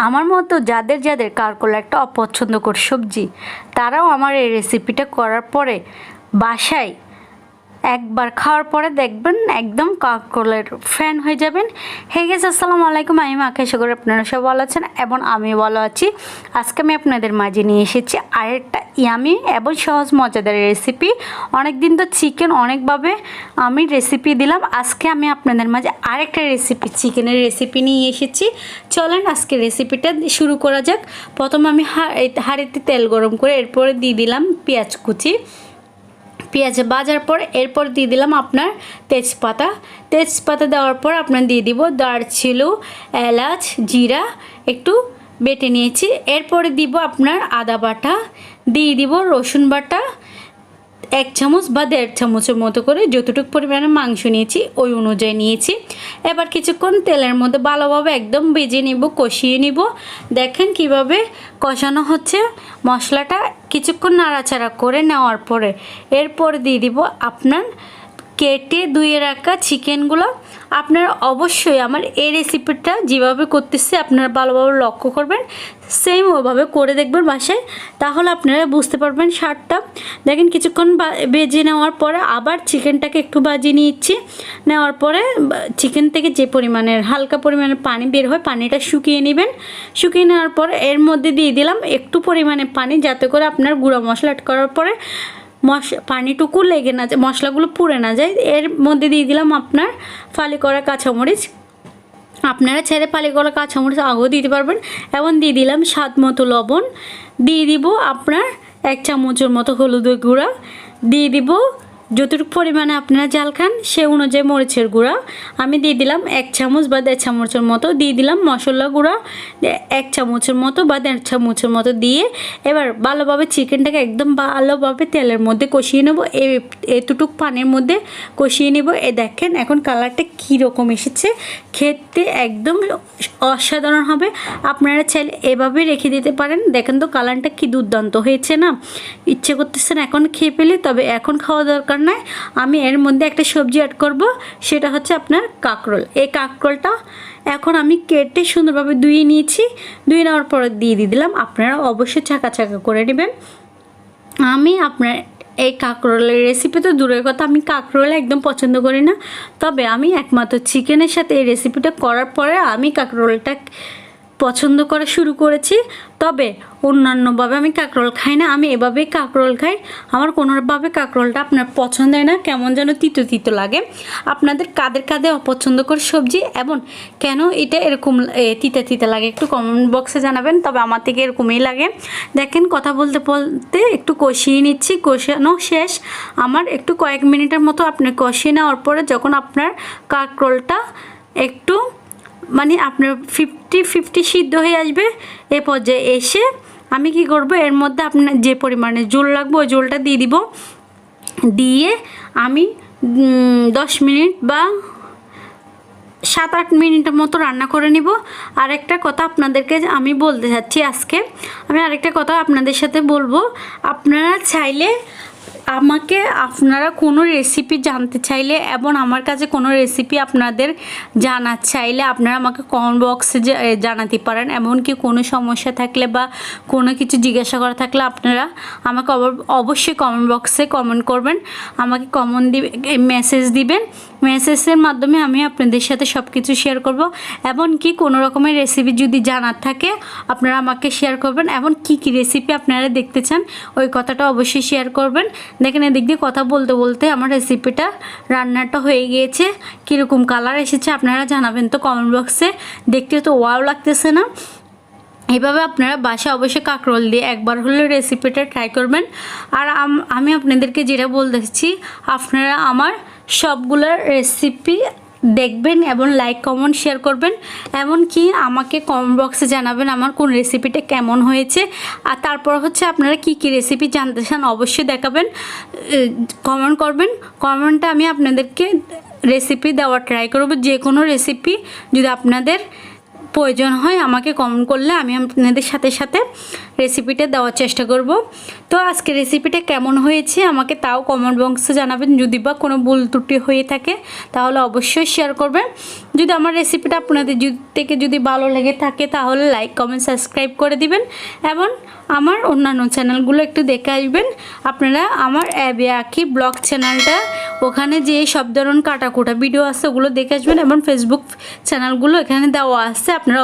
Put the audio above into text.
আমার মতো যাদের যাদের কারকলা একটা অপছন্দকর সবজি, তারাও আমার এই রেসিপিটা করার পরে বাসায় একবার খাওয়ার পরে দেখবেন একদম কাকরোলের ফ্যান হয়ে যাবেন। হে গেস, আসসালামু আলাইকুম। আমি মাকে আশা করি আপনারা সব ভালো আছেন এবং আমি ভালো আছি। আজকে আমি আপনাদের মাঝে নিয়ে এসেছি আরেকটা ইয়ামি এবং সহজ মজাদার রেসিপি। অনেক দিন তো চিকেন অনেকভাবে আমি রেসিপি দিলাম, আজকে আমি আপনাদের মাঝে আরেকটা রেসিপি, চিকেনের রেসিপি নিয়ে এসেছি। চলেন আজকে রেসিপিটা শুরু করা যাক। প্রথম আমি হাঁড়িতে তেল গরম করে এরপরে দিয়ে দিলাম পেঁয়াজ কুচি। পেঁয়াজ ভাজার পর এরপর দিয়ে দিলাম আপনার তেজপাতা দেওয়ার পর আপনার দিয়ে দিব দারচিনি, এলাচ, জিরা একটু বেটে নিয়েছি। এরপরে দিব আপনার আদা বাটা, দিয়ে দিব রসুন বাটা 1 চামচ বা 1.5 চামচের মতো করে, যতটুকু পরিমাণে মাংস নিয়েছি ওই অনুযায়ী নিয়েছি। এবার কিছুক্ষণ তেলের মধ্যে ভালোভাবে একদম ভেজে নিব, কষিয়ে নিব। দেখেন কিভাবে কষানো হচ্ছে মশলাটা। কিছুক্ষণ নাড়াচাড়া করে নেওয়ার পরে এরপর দিয়ে দিব আপনার কেটে ধুয়ে রাখা চিকেনগুলো। আপনারা অবশ্যই আমার এই রেসিপিটা যেভাবে করতেছে আপনারা ভালোভাবে লক্ষ্য করবেন, সেম ওভাবে করে দেখবেন বাসায়, তাহলে আপনারা বুঝতে পারবেন স্বাদটা। দেখেন কিছুক্ষণ ভেজে নেওয়ার পরে আবার চিকেনটাকে একটু ভাজিয়ে নিচ্ছি। নেওয়ার পরে চিকেন থেকে যে পরিমাণের হালকা পরিমাণে পানি বের হয় পানিটা শুকিয়ে নেবেন। শুকিয়ে নেওয়ার পরে এর মধ্যে দিয়ে দিলাম একটু পরিমাণে পানি, যাতে করে আপনার গুঁড়া মশলা অ্যাড করার পরে পানিটুকু লেগে না যায়, মশলাগুলো পুড়ে না যায়। এর মধ্যে দিয়ে দিলাম আপনার ফালি করা কাঁচামরিচ। আপনারা ছেড়ে ফালি করা কাঁচামরিচ আগেও দিতে পারবেন। এবং দিয়ে দিলাম স্বাদ মতো লবণ, দিয়ে দিব আপনার 1 চামচের মতো হলুদের গুঁড়া, দিয়ে দিব যতটুকু পরিমাণে আপনারা জাল খান সে অনুযায়ী মরিচের গুঁড়া আমি দিয়ে দিলাম 1 চামচ বা 1.5 চামচের মতো, দিয়ে দিলাম মশলা গুঁড়া 1 চামচের মতো বা 1.5 চামচের মতো দিয়ে এবার ভালোভাবে চিকেনটাকে একদম ভালোভাবে তেলের মধ্যে কষিয়ে নেব। এতটুকু পানির মধ্যে কষিয়ে নেব। দেখেন এখন কালারটা কীরকম এসেছে, খেতে একদম অসাধারণ হবে। আপনারা চাইলে এভাবে রেখে দিতে পারেন। দেখেন তো কালারটা কি দুর্দান্ত হয়েছে না, ইচ্ছে করতেছে না এখন খেয়ে ফেলি, তবে এখন খাওয়া দরকার নাই। আমি এর মধ্যে একটা সবজি অ্যাড করব, সেটা হচ্ছে আপনার কাঁকরোল। এই কাঁকরোলটা এখন আমি কেটে সুন্দরভাবে ধুয়ে নিয়েছি। ধুয়ে নেওয়ার পর দিয়ে দিলাম। আপনারা অবশ্যই চাকা করে নেবেন। আমি আপনার এই কাঁকরোলের রেসিপি তো দূরের কথা, আমি কাঁকরোল একদম পছন্দ করি না, তবে আমি একমাত্র চিকেনের সাথে এই রেসিপিটা করার পরে আমি কাঁকরোলটা পছন্দ করা শুরু করেছি। তবে অন্যান্যভাবে আমি কাঁকরোল খাই না, আমি এভাবেই কাঁকরোল খাই। আমার কোনোভাবে কাঁকরোলটা আপনার পছন্দ হয় না, কেমন যেন তিতো তিতো লাগে। আপনাদের কাদের অপছন্দ করে সবজি এবং কেন এটা এরকম তিতা তিতা লাগে একটু কমেন্ট বক্সে জানাবেন। তবে আমার থেকে এরকমই লাগে। দেখেন কথা বলতে বলতে একটু কষিয়ে নিচ্ছি। কষানো শেষ আমার, একটু কয়েক মিনিটের মতো আপনি কষিয়ে নেওয়ার পরে যখন আপনার কাঁকরোলটা একটু মানে আপনার 50-50 সিদ্ধ হয়ে আসবে, এ পর্যায়ে এসে আমি কি করব, এর মধ্যে আপনার যে পরিমাণে ঝোল লাগবে ওই ঝোলটা দিয়ে দিব। দিয়ে আমি 10 মিনিট বা 7-8 মিনিটের মতো রান্না করে নিব। আরেকটা কথা আপনাদেরকে আমি বলতে চাচ্ছি, আজকে আমি আরেকটা কথা আপনাদের সাথে বলবো। আপনারা চাইলে আমাকে আপনারা কোনো রেসিপি জানতে চাইলে এবং আমার কাছে কোনো রেসিপি আপনাদের জানার চাইলে আপনারা আমাকে কমেন্ট বক্সে জানাতে পারেন। এমনকি কোনো সমস্যা থাকলে বা কোনো কিছু জিজ্ঞাসা করা থাকলে আপনারা আমাকে অবশ্যই কমেন্ট বক্সে কমেন্ট করবেন, আমাকে মেসেজ দিবেন। মেসেজের মাধ্যমে আমি আপনাদের সাথে সব কিছু শেয়ার করব। এমনকি কোনো রকমের রেসিপি যদি জানার থাকে আপনারা আমাকে শেয়ার করবেন, এবং কি রেসিপি আপনারা দেখতে চান ওই কথাটা অবশ্যই শেয়ার করবেন। দেখেন এদিক দিয়ে কথা বলতে বলতে আমার রেসিপিটা রান্নাটা হয়ে গিয়েছে। কীরকম কালার এসেছে আপনারা জানাবেন তো কমেন্ট বক্সে। দেখতে তো ওয়াও লাগতেছে না? এভাবে আপনারা বাসায় অবশ্যই কাঁকরোল দিয়ে একবার হলে রেসিপিটা ট্রাই করবেন। আর আমি আপনাদেরকে যেটা বলতেছি, আপনারা আমার সবগুলো রেসিপি দেখবেন এবং লাইক কমেন্ট শেয়ার করবেন। এমনকি আমাকে কমেন্ট বক্সে জানাবেন আমার কোন রেসিপিটা কেমন হয়েছে। আর তারপর হচ্ছে আপনারা কি রেসিপি জানতে চান অবশ্যই দেখাবেন, কমেন্ট করবেন। কমেন্টে আমি আপনাদেরকে রেসিপি দেওয়ার ট্রাই করব। যে কোনো রেসিপি যদি আপনাদের প্রয়োজন হয় আমাকে কমেন্ট করলে আমি আপনাদের সাথে সাথে রেসিপিটা দেওয়ার চেষ্টা করব। তো আজকে রেসিপিটা কেমন হয়েছে আমাকে তাও কমেন্ট বক্সে জানাবেন। যদি বা কোনো ভুল ত্রুটি হয়ে থাকে তাহলে অবশ্যই শেয়ার করবেন। যদি আমার রেসিপিটা আপনাদের থেকে যদি ভালো লেগে থাকে তাহলে লাইক কমেন্ট সাবস্ক্রাইব করে দিবেন এবং আমার অন্যান্য চ্যানেলগুলো একটু দেখে আসবেন। আপনারা আমার আকি ব্লগ চ্যানেলটা, ওখানে যে সব ধরনের কাটাকুটা ভিডিও আছে ওগুলো দেখে আসবেন এবং ফেসবুক চ্যানেলগুলো এখানে দেওয়া আছে, আপনারা